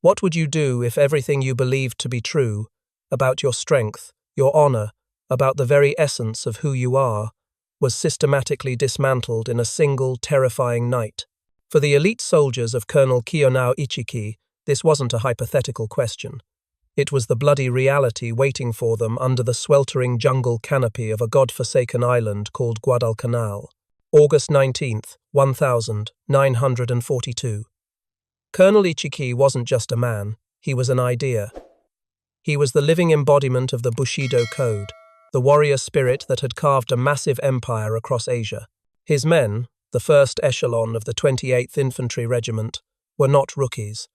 What would you do if everything you believed to be true, about your strength, your honor, about the very essence of who you are, was systematically dismantled in a single terrifying night? For the elite soldiers of Colonel Kiyonao Ichiki, this wasn't a hypothetical question. It was the bloody reality waiting for them under the sweltering jungle canopy of a god-forsaken island called Guadalcanal. August 19th, 1942. Colonel Ichiki wasn't just a man, he was an idea. He was the living embodiment of the Bushido Code, the warrior spirit that had carved a massive empire across Asia. His men, the first echelon of the 28th Infantry Regiment, were not rookies.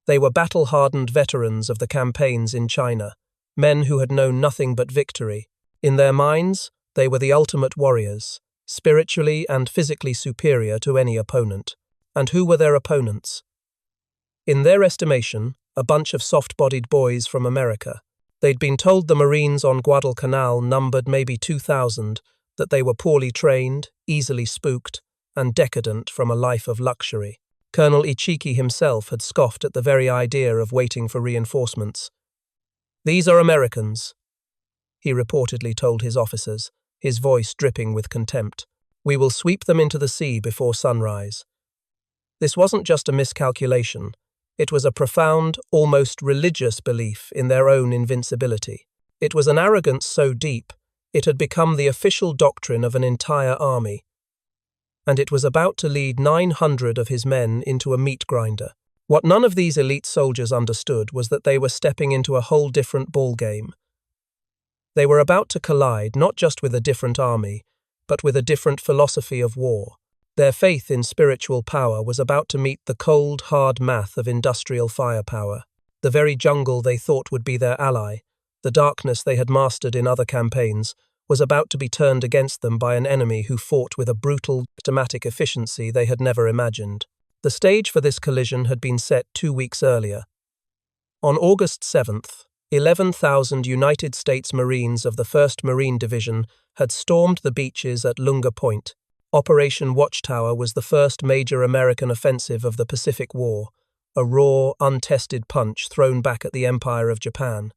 They were battle-hardened veterans of the campaigns in China, men who had known nothing but victory. In their minds, they were the ultimate warriors, spiritually and physically superior to any opponent. And who were their opponents? In their estimation, a bunch of soft-bodied boys from America. They'd been told the Marines on Guadalcanal numbered maybe 2,000, that they were poorly trained, easily spooked, and decadent from a life of luxury. Colonel Ichiki himself had scoffed at the very idea of waiting for reinforcements. "These are Americans," he reportedly told his officers, his voice dripping with contempt. "We will sweep them into the sea before sunrise." This wasn't just a miscalculation. It was a profound, almost religious belief in their own invincibility. It was an arrogance so deep, it had become the official doctrine of an entire army. And it was about to lead 900 of his men into a meat grinder. What none of these elite soldiers understood was that they were stepping into a whole different ballgame. They were about to collide not just with a different army, but with a different philosophy of war. Their faith in spiritual power was about to meet the cold, hard math of industrial firepower. The very jungle they thought would be their ally, the darkness they had mastered in other campaigns, was about to be turned against them by an enemy who fought with a brutal, systematic efficiency they had never imagined. The stage for this collision had been set 2 weeks earlier. On August 7th, 11,000 United States Marines of the 1st Marine Division had stormed the beaches at Lunga Point. Operation Watchtower was the first major American offensive of the Pacific War, a raw, untested punch thrown back at the Empire of Japan.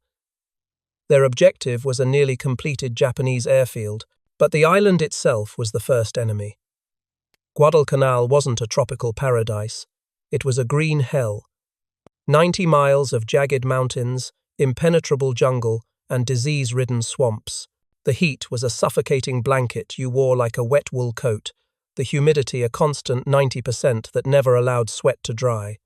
Their objective was a nearly completed Japanese airfield, but the island itself was the first enemy. Guadalcanal wasn't a tropical paradise, it was a green hell. 90 miles of jagged mountains, impenetrable jungle, and disease-ridden swamps. The heat was a suffocating blanket you wore like a wet wool coat, the humidity a constant 90% that never allowed sweat to dry.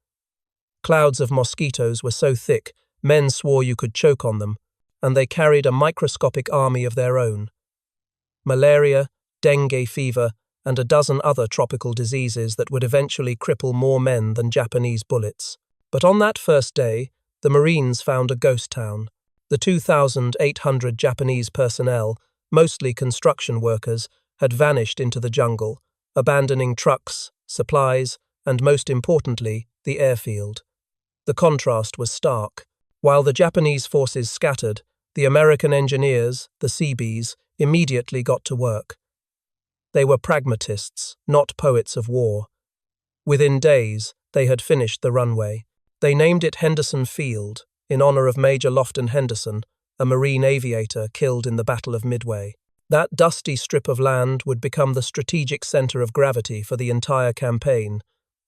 Clouds of mosquitoes were so thick, men swore you could choke on them, and they carried a microscopic army of their own. Malaria, dengue fever, and a dozen other tropical diseases that would eventually cripple more men than Japanese bullets. But on that first day, the Marines found a ghost town. The 2,800 Japanese personnel, mostly construction workers, had vanished into the jungle, abandoning trucks, supplies, and most importantly, the airfield. The contrast was stark. While the Japanese forces scattered, the American engineers, the Seabees, immediately got to work. They were pragmatists, not poets of war. Within days, they had finished the runway. They named it Henderson Field, in honor of Major Lofton Henderson, a Marine aviator killed in the Battle of Midway. That dusty strip of land would become the strategic center of gravity for the entire campaign,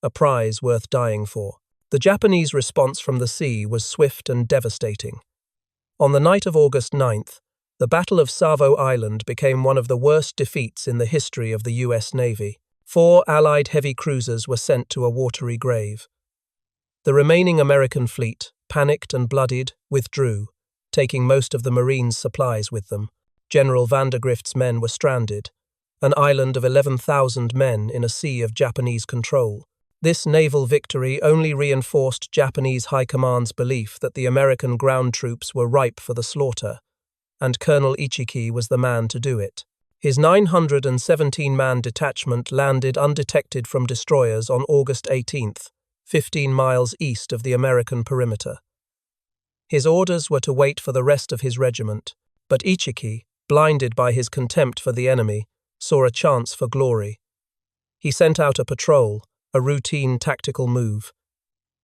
a prize worth dying for. The Japanese response from the sea was swift and devastating. On the night of August 9th, the Battle of Savo Island became one of the worst defeats in the history of the U.S. Navy. 4 Allied heavy cruisers were sent to a watery grave. The remaining American fleet, panicked and bloodied, withdrew, taking most of the Marines' supplies with them. General Vandergrift's men were stranded, an island of 11,000 men in a sea of Japanese control. This naval victory only reinforced Japanese High Command's belief that the American ground troops were ripe for the slaughter, and Colonel Ichiki was the man to do it. His 917-man detachment landed undetected from destroyers on August 18th, 15 miles east of the American perimeter. His orders were to wait for the rest of his regiment, but Ichiki, blinded by his contempt for the enemy, saw a chance for glory. He sent out a patrol, a routine tactical move.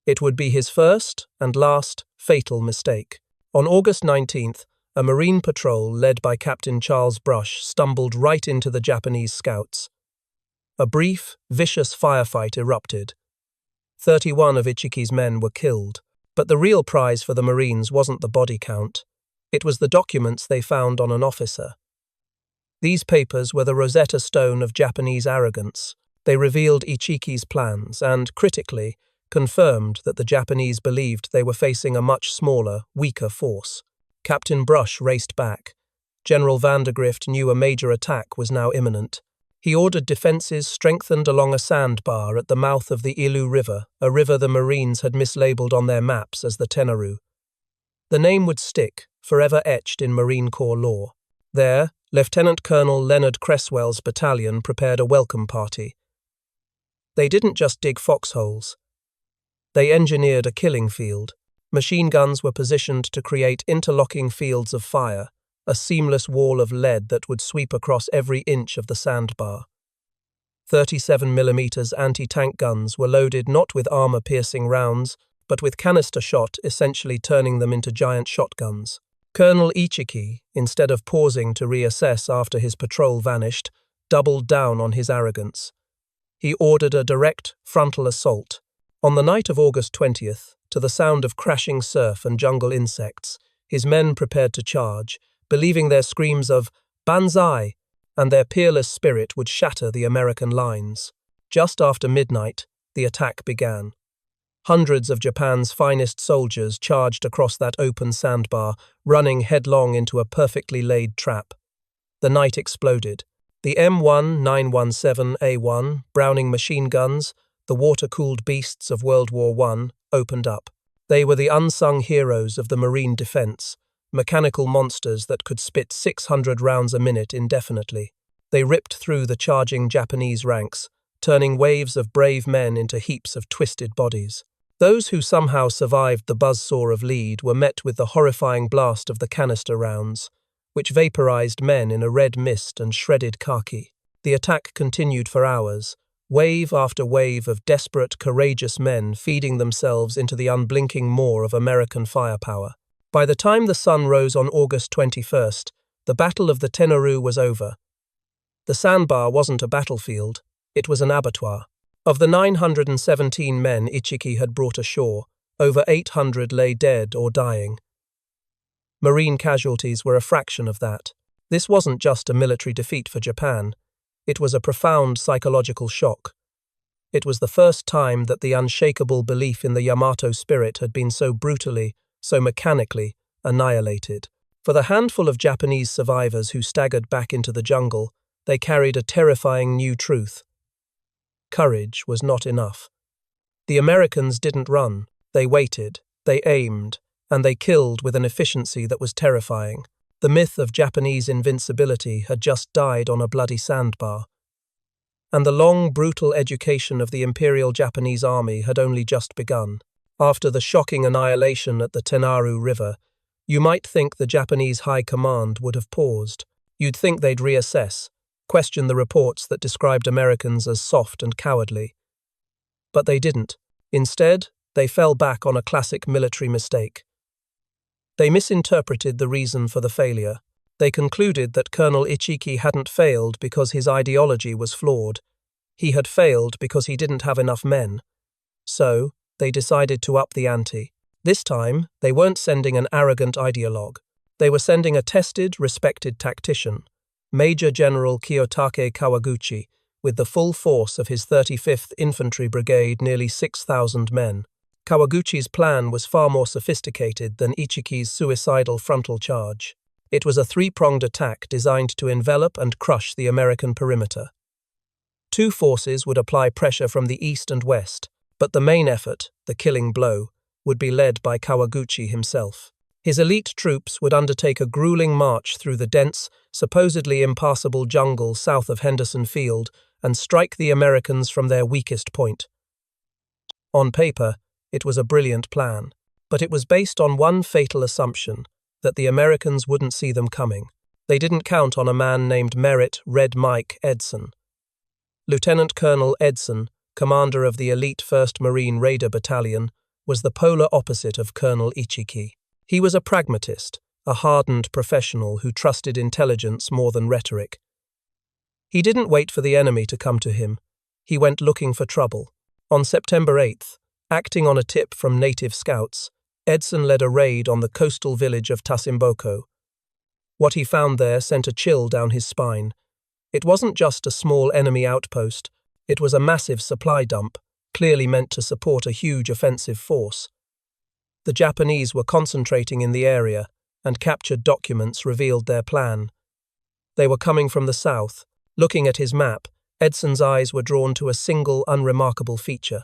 It would be his first and last fatal mistake. On August 19th, a Marine patrol led by Captain Charles Brush stumbled right into the Japanese scouts. A brief, vicious firefight erupted. 31 of Ichiki's men were killed, but the real prize for the Marines wasn't the body count. It was the documents they found on an officer. These papers were the Rosetta Stone of Japanese arrogance. They revealed Ichiki's plans and, critically, confirmed that the Japanese believed they were facing a much smaller, weaker force. Captain Brush raced back. General Vandergrift knew a major attack was now imminent. He ordered defences strengthened along a sandbar at the mouth of the Ilu River, a river the Marines had mislabeled on their maps as the Tenaru. The name would stick, forever etched in Marine Corps lore. There, Lieutenant Colonel Leonard Cresswell's battalion prepared a welcome party. They didn't just dig foxholes. They engineered a killing field. Machine guns were positioned to create interlocking fields of fire, a seamless wall of lead that would sweep across every inch of the sandbar. 37mm anti-tank guns were loaded not with armor-piercing rounds, but with canister shot, essentially turning them into giant shotguns. Colonel Ichiki, instead of pausing to reassess after his patrol vanished, doubled down on his arrogance. He ordered a direct, frontal assault. On the night of August 20th, to the sound of crashing surf and jungle insects, his men prepared to charge, believing their screams of "Banzai" and their peerless spirit would shatter the American lines. Just after midnight, the attack began. Hundreds of Japan's finest soldiers charged across that open sandbar, running headlong into a perfectly laid trap. The night exploded. The M1917A1 Browning machine guns, the water-cooled beasts of World War I, opened up. They were the unsung heroes of the Marine defense, mechanical monsters that could spit 600 rounds a minute indefinitely. They ripped through the charging Japanese ranks, turning waves of brave men into heaps of twisted bodies. Those who somehow survived the buzzsaw of lead were met with the horrifying blast of the canister rounds, which vaporized men in a red mist and shredded khaki. The attack continued for hours, wave after wave of desperate, courageous men feeding themselves into the unblinking maw of American firepower. By the time the sun rose on August 21st, the Battle of the Tenaru was over. The sandbar wasn't a battlefield, it was an abattoir. Of the 917 men Ichiki had brought ashore, over 800 lay dead or dying. Marine casualties were a fraction of that. This wasn't just a military defeat for Japan. It was a profound psychological shock. It was the first time that the unshakable belief in the Yamato spirit had been so brutally, so mechanically, annihilated. For the handful of Japanese survivors who staggered back into the jungle, they carried a terrifying new truth. Courage was not enough. The Americans didn't run, they waited, they aimed, and they killed with an efficiency that was terrifying. The myth of Japanese invincibility had just died on a bloody sandbar. And the long, brutal education of the Imperial Japanese Army had only just begun. After the shocking annihilation at the Tenaru River, you might think the Japanese High Command would have paused. You'd think they'd reassess, question the reports that described Americans as soft and cowardly. But they didn't. Instead, they fell back on a classic military mistake. They misinterpreted the reason for the failure. They concluded that Colonel Ichiki hadn't failed because his ideology was flawed. He had failed because he didn't have enough men. So, they decided to up the ante. This time, they weren't sending an arrogant ideologue. They were sending a tested, respected tactician, Major General Kiyotake Kawaguchi, with the full force of his 35th Infantry Brigade, nearly 6,000 men. Kawaguchi's plan was far more sophisticated than Ichiki's suicidal frontal charge. It was a three-pronged attack designed to envelop and crush the American perimeter. Two forces would apply pressure from the east and west, but the main effort, the killing blow, would be led by Kawaguchi himself. His elite troops would undertake a grueling march through the dense, supposedly impassable jungle south of Henderson Field and strike the Americans from their weakest point. On paper, it was a brilliant plan, but it was based on one fatal assumption, that the Americans wouldn't see them coming. They didn't count on a man named Merritt Red Mike Edson. Lieutenant Colonel Edson, commander of the elite 1st Marine Raider Battalion, was the polar opposite of Colonel Ichiki. He was a pragmatist, a hardened professional who trusted intelligence more than rhetoric. He didn't wait for the enemy to come to him. He went looking for trouble. On September 8th, acting on a tip from native scouts, Edson led a raid on the coastal village of Tasimboko. What he found there sent a chill down his spine. It wasn't just a small enemy outpost, it was a massive supply dump, clearly meant to support a huge offensive force. The Japanese were concentrating in the area, and captured documents revealed their plan. They were coming from the south. Looking at his map, Edson's eyes were drawn to a single unremarkable feature.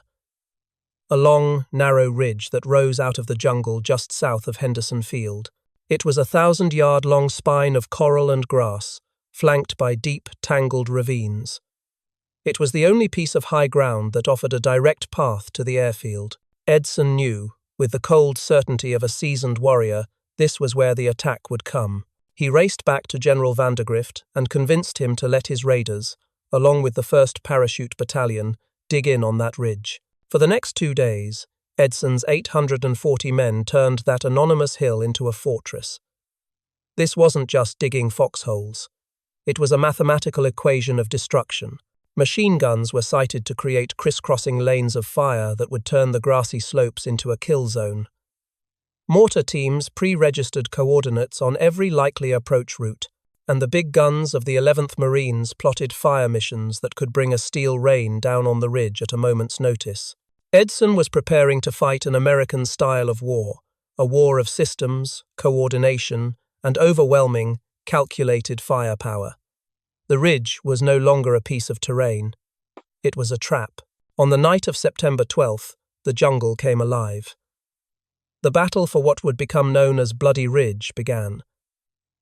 A long, narrow ridge that rose out of the jungle just south of Henderson Field. It was a 1,000-yard-long spine of coral and grass, flanked by deep, tangled ravines. It was the only piece of high ground that offered a direct path to the airfield. Edson knew, with the cold certainty of a seasoned warrior, this was where the attack would come. He raced back to General Vandergrift and convinced him to let his raiders, along with the 1st Parachute Battalion, dig in on that ridge. For the next 2 days, Edson's 840 men turned that anonymous hill into a fortress. This wasn't just digging foxholes. It was a mathematical equation of destruction. Machine guns were sited to create crisscrossing lanes of fire that would turn the grassy slopes into a kill zone. Mortar teams pre-registered coordinates on every likely approach route, and the big guns of the 11th Marines plotted fire missions that could bring a steel rain down on the ridge at a moment's notice. Edson was preparing to fight an American style of war, a war of systems, coordination, and overwhelming, calculated firepower. The ridge was no longer a piece of terrain. It was a trap. On the night of September 12th, the jungle came alive. The battle for what would become known as Bloody Ridge began.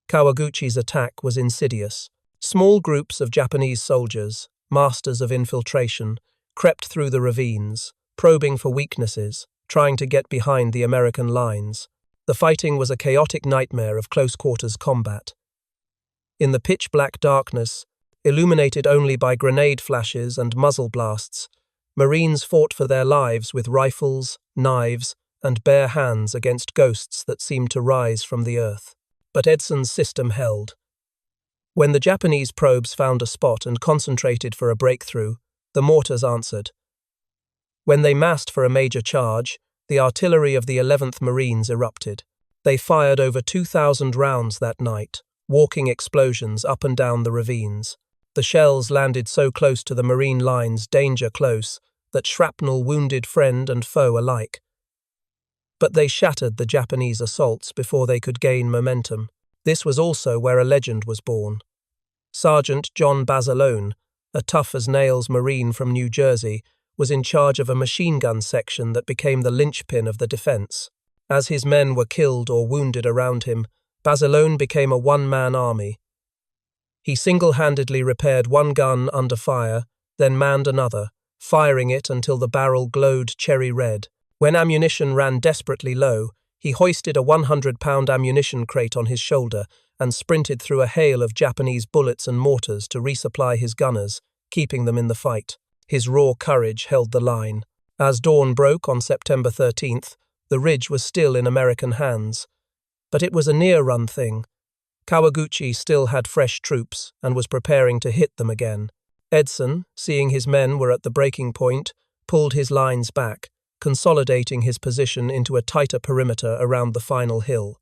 Kawaguchi's attack was insidious. Small groups of Japanese soldiers, masters of infiltration, crept through the ravines, probing for weaknesses, trying to get behind the American lines. The fighting was a chaotic nightmare of close-quarters combat. In the pitch-black darkness, illuminated only by grenade flashes and muzzle blasts, Marines fought for their lives with rifles, knives, and bare hands against ghosts that seemed to rise from the earth. But Edson's system held. When the Japanese probes found a spot and concentrated for a breakthrough, the mortars answered. When they massed for a major charge, the artillery of the 11th Marines erupted. They fired over 2,000 rounds that night, walking explosions up and down the ravines. The shells landed so close to the Marine lines, danger close, that shrapnel wounded friend and foe alike. But they shattered the Japanese assaults before they could gain momentum. This was also where a legend was born. Sergeant John Basilone, a tough-as-nails Marine from New Jersey, was in charge of a machine gun section that became the linchpin of the defense. As his men were killed or wounded around him, Basilone became a one-man army. He single-handedly repaired one gun under fire, then manned another, firing it until the barrel glowed cherry red. When ammunition ran desperately low, he hoisted a 100-pound ammunition crate on his shoulder and sprinted through a hail of Japanese bullets and mortars to resupply his gunners, keeping them in the fight. His raw courage held the line. As dawn broke on September 13th, the ridge was still in American hands. But it was a near-run thing. Kawaguchi still had fresh troops and was preparing to hit them again. Edson, seeing his men were at the breaking point, pulled his lines back, consolidating his position into a tighter perimeter around the final hill.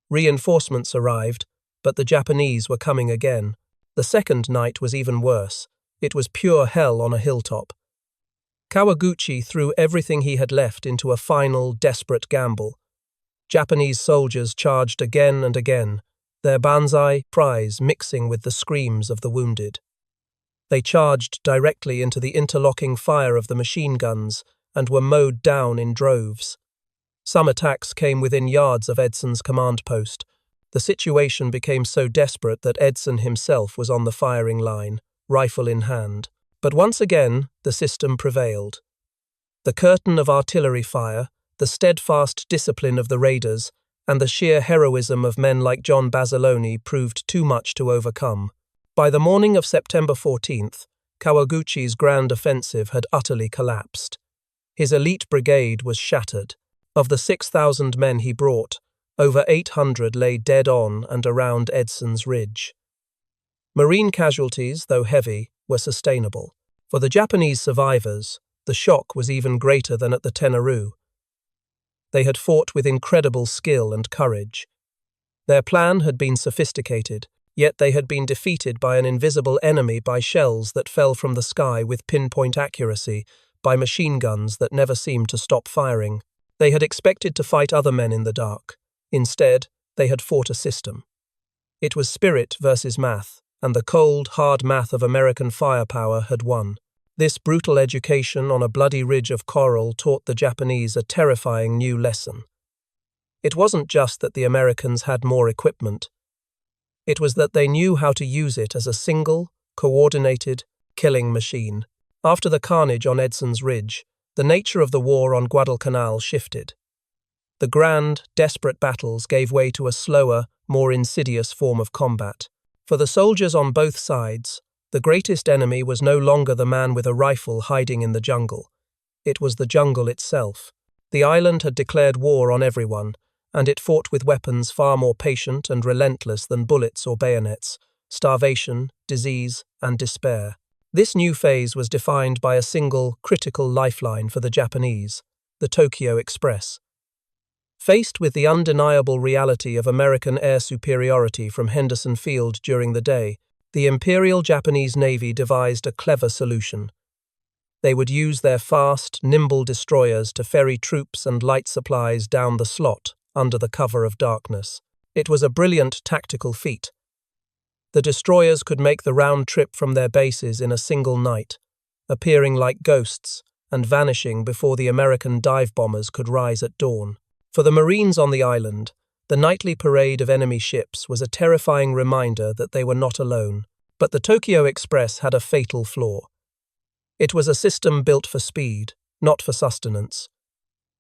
Reinforcements arrived, but the Japanese were coming again. The second night was even worse. It was pure hell on a hilltop. Kawaguchi threw everything he had left into a final, desperate gamble. Japanese soldiers charged again and again, their banzai cries mixing with the screams of the wounded. They charged directly into the interlocking fire of the machine guns and were mowed down in droves. Some attacks came within yards of Edson's command post. The situation became so desperate that Edson himself was on the firing line, rifle in hand. But once again, the system prevailed. The curtain of artillery fire, the steadfast discipline of the raiders, and the sheer heroism of men like John Basilone proved too much to overcome. By the morning of September 14th, Kawaguchi's grand offensive had utterly collapsed. His elite brigade was shattered. Of the 6,000 men he brought, over 800 lay dead on and around Edson's Ridge. Marine casualties, though heavy, were sustainable. For the Japanese survivors, the shock was even greater than at the Tenarue. They had fought with incredible skill and courage. Their plan had been sophisticated, yet they had been defeated by an invisible enemy, by shells that fell from the sky with pinpoint accuracy, by machine guns that never seemed to stop firing. They had expected to fight other men in the dark. Instead, they had fought a system. It was spirit versus math, and the cold, hard math of American firepower had won. This brutal education on a bloody ridge of coral taught the Japanese a terrifying new lesson. It wasn't just that the Americans had more equipment. It was that they knew how to use it as a single, coordinated, killing machine. After the carnage on Edson's Ridge, the nature of the war on Guadalcanal shifted. The grand, desperate battles gave way to a slower, more insidious form of combat. For the soldiers on both sides, the greatest enemy was no longer the man with a rifle hiding in the jungle. It was the jungle itself. The island had declared war on everyone, and it fought with weapons far more patient and relentless than bullets or bayonets: starvation, disease, and despair. This new phase was defined by a single, critical lifeline for the Japanese: the Tokyo Express. Faced with the undeniable reality of American air superiority from Henderson Field during the day, the Imperial Japanese Navy devised a clever solution. They would use their fast, nimble destroyers to ferry troops and light supplies down the slot under the cover of darkness. It was a brilliant tactical feat. The destroyers could make the round trip from their bases in a single night, appearing like ghosts and vanishing before the American dive bombers could rise at dawn. For the Marines on the island, the nightly parade of enemy ships was a terrifying reminder that they were not alone. But the Tokyo Express had a fatal flaw. It was a system built for speed, not for sustenance.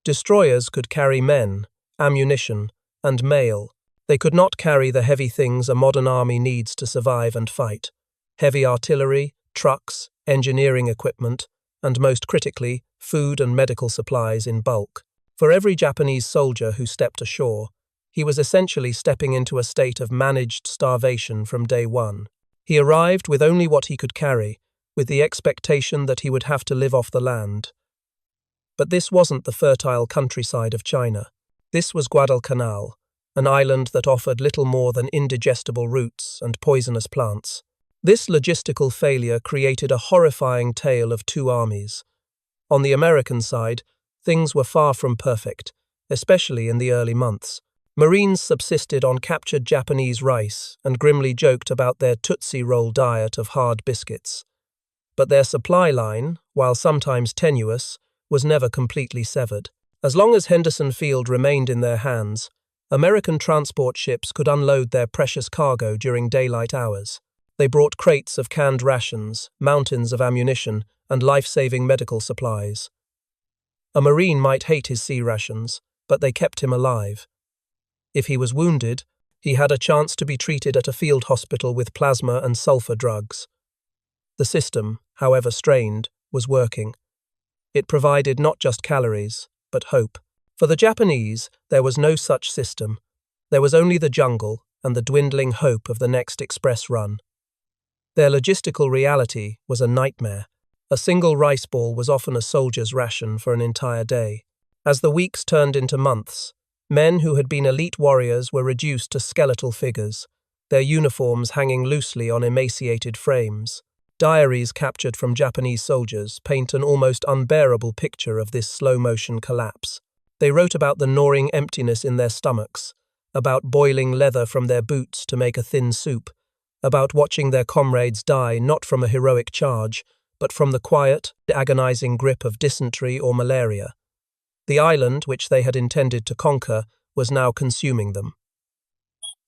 Destroyers could carry men, ammunition, and mail. They could not carry the heavy things a modern army needs to survive and fight: heavy artillery, trucks, engineering equipment, and most critically, food and medical supplies in bulk. For every Japanese soldier who stepped ashore, he was essentially stepping into a state of managed starvation from day one. He arrived with only what he could carry, with the expectation that he would have to live off the land. But this wasn't the fertile countryside of China. This was Guadalcanal, an island that offered little more than indigestible roots and poisonous plants. This logistical failure created a horrifying tale of two armies. On the American side, things were far from perfect, especially in the early months. Marines subsisted on captured Japanese rice and grimly joked about their Tootsie Roll diet of hard biscuits. But their supply line, while sometimes tenuous, was never completely severed. As long as Henderson Field remained in their hands, American transport ships could unload their precious cargo during daylight hours. They brought crates of canned rations, mountains of ammunition, and life-saving medical supplies. A Marine might hate his sea rations, but they kept him alive. If he was wounded, he had a chance to be treated at a field hospital with plasma and sulfur drugs. The system, however strained, was working. It provided not just calories, but hope. For the Japanese, there was no such system. There was only the jungle and the dwindling hope of the next express run. Their logistical reality was a nightmare. A single rice ball was often a soldier's ration for an entire day. As the weeks turned into months, men who had been elite warriors were reduced to skeletal figures, their uniforms hanging loosely on emaciated frames. Diaries captured from Japanese soldiers paint an almost unbearable picture of this slow-motion collapse. They wrote about the gnawing emptiness in their stomachs, about boiling leather from their boots to make a thin soup, about watching their comrades die not from a heroic charge, but from the quiet, agonizing grip of dysentery or malaria. The island, which they had intended to conquer, was now consuming them.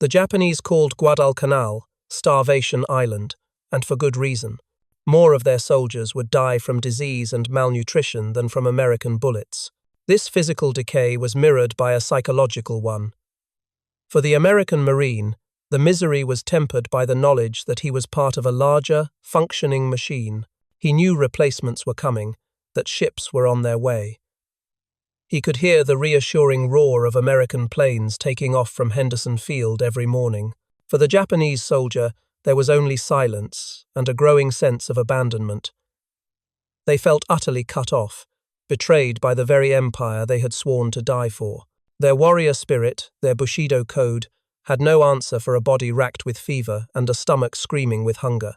The Japanese called Guadalcanal Starvation Island, and for good reason. More of their soldiers would die from disease and malnutrition than from American bullets. This physical decay was mirrored by a psychological one. For the American Marine, the misery was tempered by the knowledge that he was part of a larger, functioning machine. He knew replacements were coming, that ships were on their way. He could hear the reassuring roar of American planes taking off from Henderson Field every morning. For the Japanese soldier, there was only silence and a growing sense of abandonment. They felt utterly cut off, betrayed by the very empire they had sworn to die for. Their warrior spirit, their Bushido code, had no answer for a body racked with fever and a stomach screaming with hunger.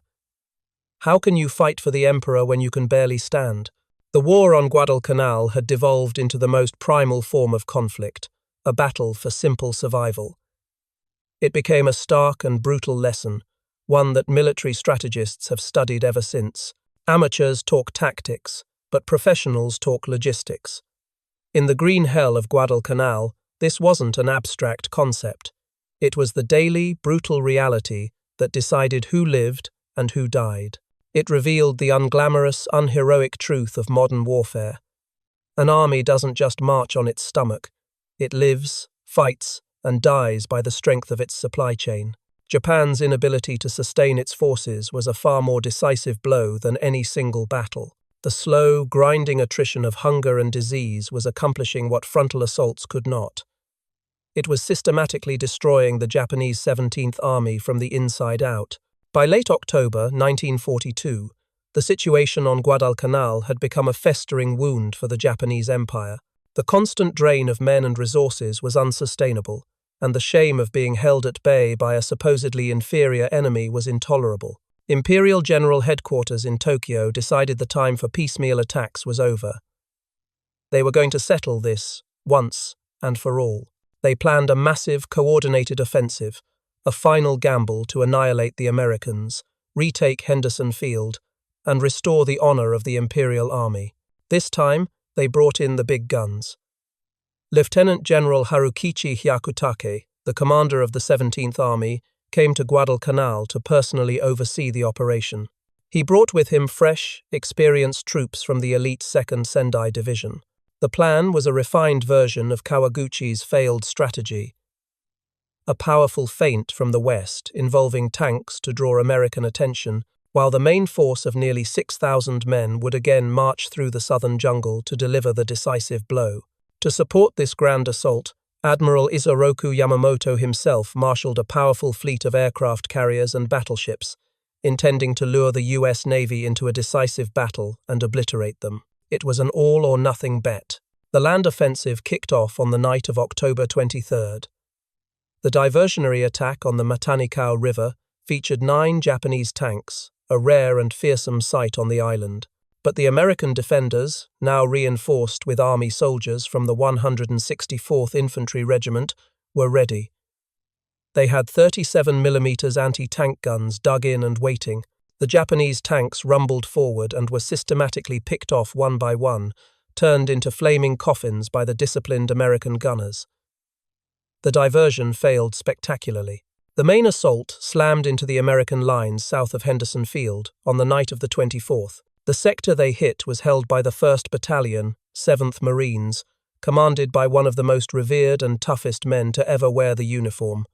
How can you fight for the emperor when you can barely stand? The war on Guadalcanal had devolved into the most primal form of conflict, a battle for simple survival. It became a stark and brutal lesson, one that military strategists have studied ever since. Amateurs talk tactics, but professionals talk logistics. In the green hell of Guadalcanal, this wasn't an abstract concept. It was the daily, brutal reality that decided who lived and who died. It revealed the unglamorous, unheroic truth of modern warfare. An army doesn't just march on its stomach. It lives, fights, and dies by the strength of its supply chain. Japan's inability to sustain its forces was a far more decisive blow than any single battle. The slow, grinding attrition of hunger and disease was accomplishing what frontal assaults could not. It was systematically destroying the Japanese 17th Army from the inside out. By late October 1942, the situation on Guadalcanal had become a festering wound for the Japanese Empire. The constant drain of men and resources was unsustainable, and the shame of being held at bay by a supposedly inferior enemy was intolerable. Imperial General Headquarters in Tokyo decided the time for piecemeal attacks was over. They were going to settle this, once and for all. They planned a massive, coordinated offensive, a final gamble to annihilate the Americans, retake Henderson Field, and restore the honor of the Imperial Army. This time, they brought in the big guns. Lieutenant General Harukichi Hyakutake, the commander of the 17th Army, came to Guadalcanal to personally oversee the operation. He brought with him fresh, experienced troops from the elite 2nd Sendai Division. The plan was a refined version of Kawaguchi's failed strategy, a powerful feint from the west involving tanks to draw American attention, while the main force of nearly 6,000 men would again march through the southern jungle to deliver the decisive blow. To support this grand assault, Admiral Isoroku Yamamoto himself marshaled a powerful fleet of aircraft carriers and battleships, intending to lure the U.S. Navy into a decisive battle and obliterate them. It was an all-or-nothing bet. The land offensive kicked off on the night of October 23rd. The diversionary attack on the Matanikau River featured 9 Japanese tanks, a rare and fearsome sight on the island. But the American defenders, now reinforced with Army soldiers from the 164th Infantry Regiment, were ready. They had 37mm anti-tank guns dug in and waiting. The Japanese tanks rumbled forward and were systematically picked off one by one, turned into flaming coffins by the disciplined American gunners. The diversion failed spectacularly. The main assault slammed into the American lines south of Henderson Field on the night of the 24th. The sector they hit was held by the 1st Battalion, 7th Marines, commanded by one of the most revered and toughest men to ever wear the uniform,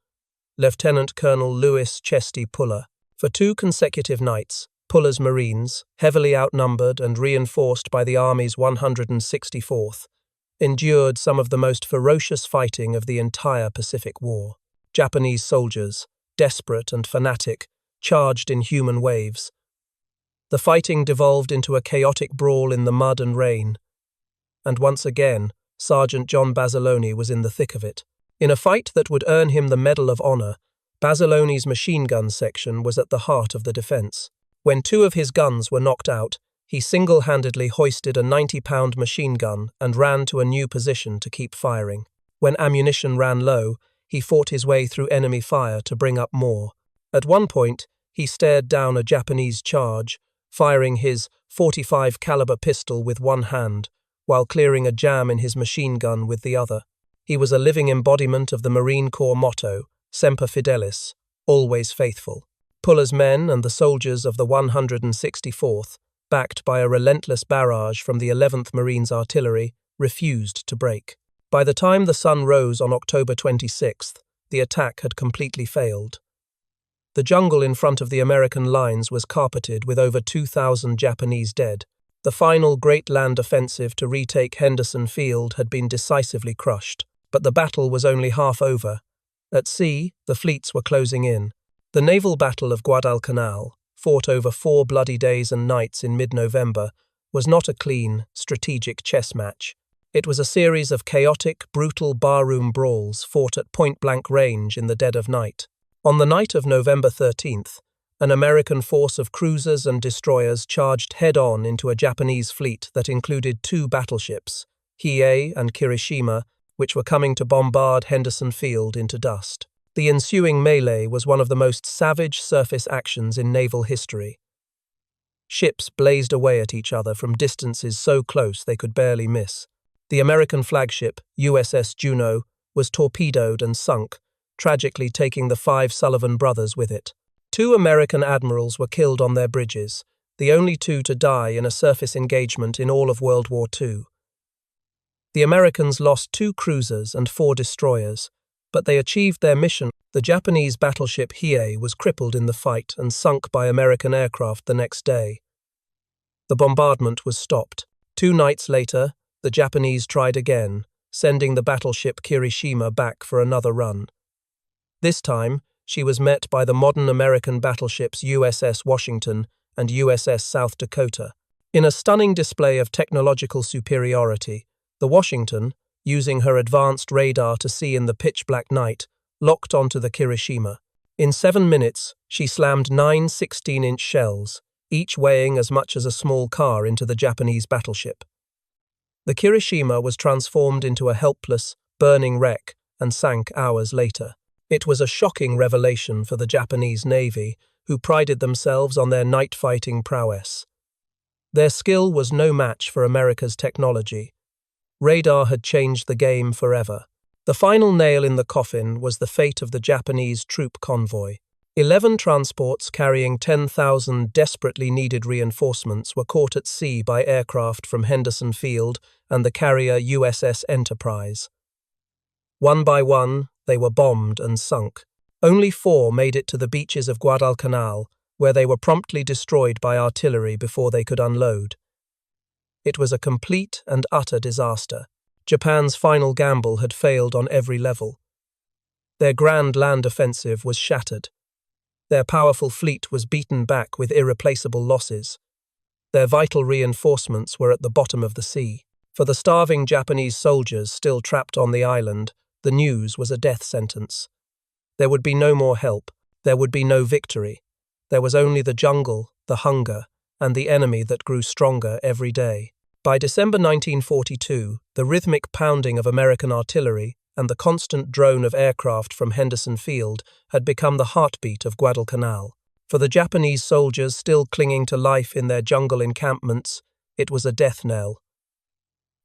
Lieutenant Colonel Louis Chesty Puller. For 2 consecutive nights, Puller's Marines, heavily outnumbered and reinforced by the Army's 164th, endured some of the most ferocious fighting of the entire Pacific War. Japanese soldiers, desperate and fanatic, charged in human waves. The fighting devolved into a chaotic brawl in the mud and rain. And once again, Sergeant John Basilone was in the thick of it. In a fight that would earn him the Medal of Honor, Basilone's machine gun section was at the heart of the defense. When 2 of his guns were knocked out, he single-handedly hoisted a 90-pound machine gun and ran to a new position to keep firing. When ammunition ran low, he fought his way through enemy fire to bring up more. At one point, he stared down a Japanese charge, firing his .45 caliber pistol with one hand, while clearing a jam in his machine gun with the other. He was a living embodiment of the Marine Corps motto, Semper Fidelis, always faithful. Puller's men and the soldiers of the 164th, backed by a relentless barrage from the 11th Marines Artillery, refused to break. By the time the sun rose on October 26th, the attack had completely failed. The jungle in front of the American lines was carpeted with over 2,000 Japanese dead. The final great land offensive to retake Henderson Field had been decisively crushed, but the battle was only half over. At sea, the fleets were closing in. The naval Battle of Guadalcanal, fought over 4 bloody days and nights in mid-November, was not a clean, strategic chess match. It was a series of chaotic, brutal barroom brawls fought at point-blank range in the dead of night. On the night of November 13th, an American force of cruisers and destroyers charged head-on into a Japanese fleet that included 2 battleships, Hiei and Kirishima, which were coming to bombard Henderson Field into dust. The ensuing melee was one of the most savage surface actions in naval history. Ships blazed away at each other from distances so close they could barely miss. The American flagship, USS Juno, was torpedoed and sunk, tragically taking the 5 Sullivan brothers with it. 2 American admirals were killed on their bridges, the only 2 to die in a surface engagement in all of World War II. The Americans lost 2 cruisers and 4 destroyers, but they achieved their mission. The Japanese battleship Hiei was crippled in the fight and sunk by American aircraft the next day. The bombardment was stopped. 2 nights later, the Japanese tried again, sending the battleship Kirishima back for another run. This time, she was met by the modern American battleships USS Washington and USS South Dakota. In a stunning display of technological superiority, the Washington, using her advanced radar to see in the pitch-black night, locked onto the Kirishima. In 7 minutes, she slammed 9 16-inch shells, each weighing as much as a small car, into the Japanese battleship. The Kirishima was transformed into a helpless, burning wreck and sank hours later. It was a shocking revelation for the Japanese Navy, who prided themselves on their night-fighting prowess. Their skill was no match for America's technology. Radar had changed the game forever. The final nail in the coffin was the fate of the Japanese troop convoy. 11 transports carrying 10,000 desperately needed reinforcements were caught at sea by aircraft from Henderson Field and the carrier USS Enterprise. One by one, they were bombed and sunk. Only 4 made it to the beaches of Guadalcanal, where they were promptly destroyed by artillery before they could unload. It was a complete and utter disaster. Japan's final gamble had failed on every level. Their grand land offensive was shattered. Their powerful fleet was beaten back with irreplaceable losses. Their vital reinforcements were at the bottom of the sea. For the starving Japanese soldiers still trapped on the island, the news was a death sentence. There would be no more help. There would be no victory. There was only the jungle, the hunger, and the enemy that grew stronger every day. By December 1942, the rhythmic pounding of American artillery and the constant drone of aircraft from Henderson Field had become the heartbeat of Guadalcanal. For the Japanese soldiers still clinging to life in their jungle encampments, it was a death knell.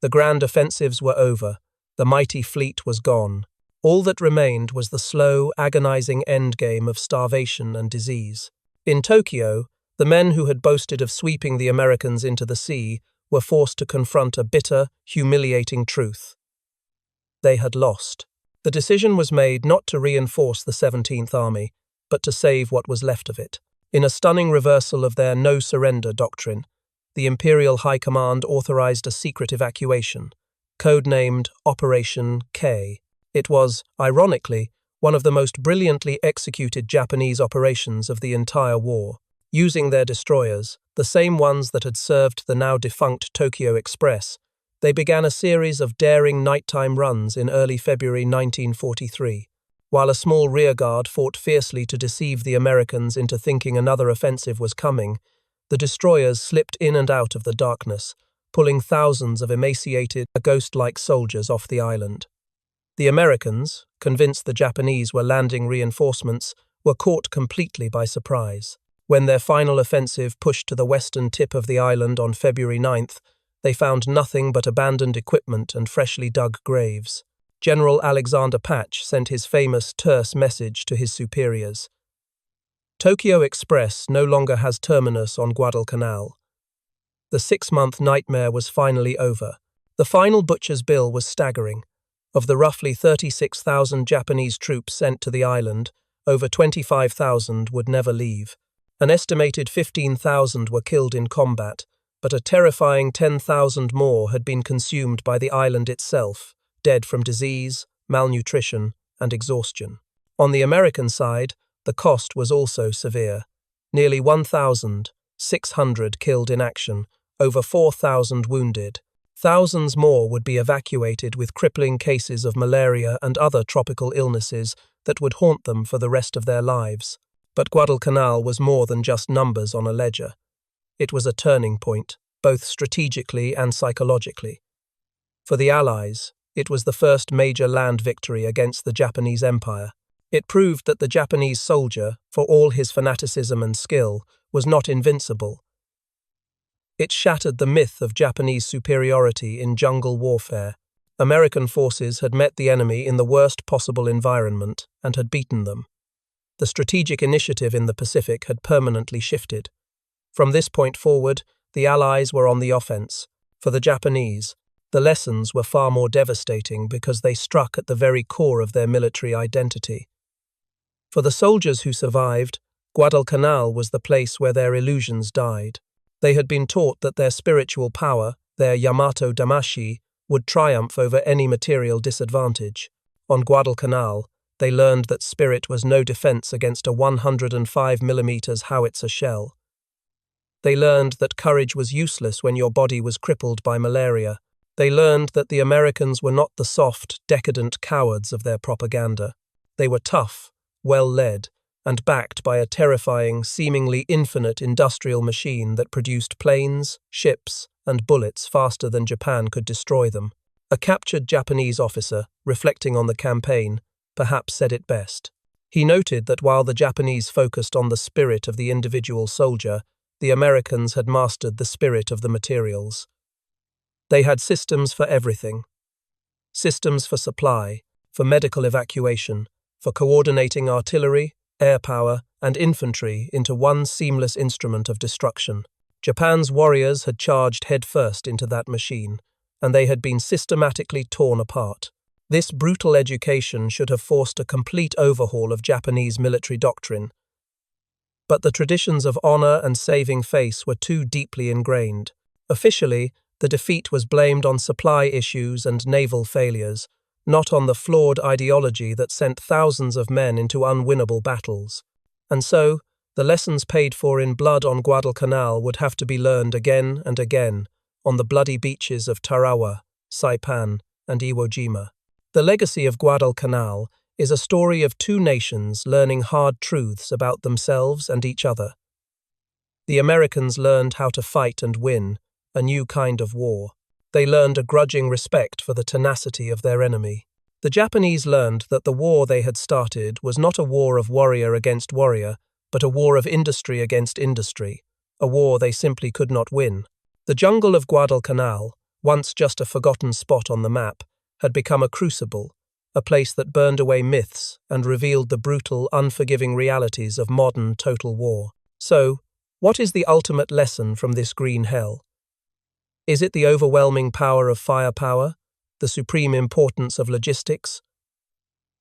The grand offensives were over. The mighty fleet was gone. All that remained was the slow, agonizing endgame of starvation and disease. In Tokyo, the men who had boasted of sweeping the Americans into the sea were forced to confront a bitter, humiliating truth. They had lost. The decision was made not to reinforce the 17th Army, but to save what was left of it. In a stunning reversal of their no-surrender doctrine, the Imperial High Command authorized a secret evacuation, codenamed Operation K. It was, ironically, one of the most brilliantly executed Japanese operations of the entire war. Using their destroyers, the same ones that had served the now-defunct Tokyo Express, they began a series of daring nighttime runs in early February 1943. While a small rearguard fought fiercely to deceive the Americans into thinking another offensive was coming, the destroyers slipped in and out of the darkness, pulling thousands of emaciated, ghost-like soldiers off the island. The Americans, convinced the Japanese were landing reinforcements, were caught completely by surprise. When their final offensive pushed to the western tip of the island on February 9th, they found nothing but abandoned equipment and freshly dug graves. General Alexander Patch sent his famous terse message to his superiors. Tokyo Express no longer has terminus on Guadalcanal. The 6-month nightmare was finally over. The final butcher's bill was staggering. Of the roughly 36,000 Japanese troops sent to the island, over 25,000 would never leave. An estimated 15,000 were killed in combat, but a terrifying 10,000 more had been consumed by the island itself, dead from disease, malnutrition, and exhaustion. On the American side, the cost was also severe. Nearly 1,600 killed in action, over 4,000 wounded. Thousands more would be evacuated with crippling cases of malaria and other tropical illnesses that would haunt them for the rest of their lives. But Guadalcanal was more than just numbers on a ledger. It was a turning point, both strategically and psychologically. For the Allies, it was the first major land victory against the Japanese Empire. It proved that the Japanese soldier, for all his fanaticism and skill, was not invincible. It shattered the myth of Japanese superiority in jungle warfare. American forces had met the enemy in the worst possible environment and had beaten them. The strategic initiative in the Pacific had permanently shifted. From this point forward, the Allies were on the offense. For the Japanese, the lessons were far more devastating because they struck at the very core of their military identity. For the soldiers who survived, Guadalcanal was the place where their illusions died. They had been taught that their spiritual power, their Yamato Damashi, would triumph over any material disadvantage. On Guadalcanal, they learned that spirit was no defense against a 105mm howitzer shell. They learned that courage was useless when your body was crippled by malaria. They learned that the Americans were not the soft, decadent cowards of their propaganda. They were tough, well-led, and backed by a terrifying, seemingly infinite industrial machine that produced planes, ships, and bullets faster than Japan could destroy them. A captured Japanese officer, reflecting on the campaign, perhaps said it best. He noted that while the Japanese focused on the spirit of the individual soldier, the Americans had mastered the spirit of the materials. They had systems for everything. Systems for supply, for medical evacuation, for coordinating artillery, air power, and infantry into one seamless instrument of destruction. Japan's warriors had charged headfirst into that machine, and they had been systematically torn apart. This brutal education should have forced a complete overhaul of Japanese military doctrine. But the traditions of honor and saving face were too deeply ingrained. Officially, the defeat was blamed on supply issues and naval failures, not on the flawed ideology that sent thousands of men into unwinnable battles. And so, the lessons paid for in blood on Guadalcanal would have to be learned again and again on the bloody beaches of Tarawa, Saipan, and Iwo Jima. The legacy of Guadalcanal is a story of two nations learning hard truths about themselves and each other. The Americans learned how to fight and win, a new kind of war. They learned a grudging respect for the tenacity of their enemy. The Japanese learned that the war they had started was not a war of warrior against warrior, but a war of industry against industry, a war they simply could not win. The jungle of Guadalcanal, once just a forgotten spot on the map, had become a crucible, a place that burned away myths and revealed the brutal, unforgiving realities of modern total war. So, what is the ultimate lesson from this green hell? Is it the overwhelming power of firepower, the supreme importance of logistics?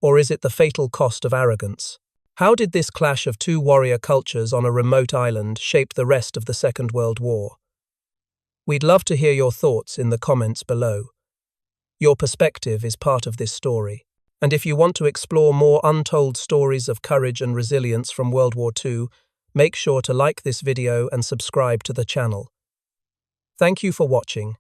Or is it the fatal cost of arrogance? How did this clash of two warrior cultures on a remote island shape the rest of the Second World War? We'd love to hear your thoughts in the comments below. Your perspective is part of this story, and if you want to explore more untold stories of courage and resilience from World War II, make sure to like this video and subscribe to the channel. Thank you for watching.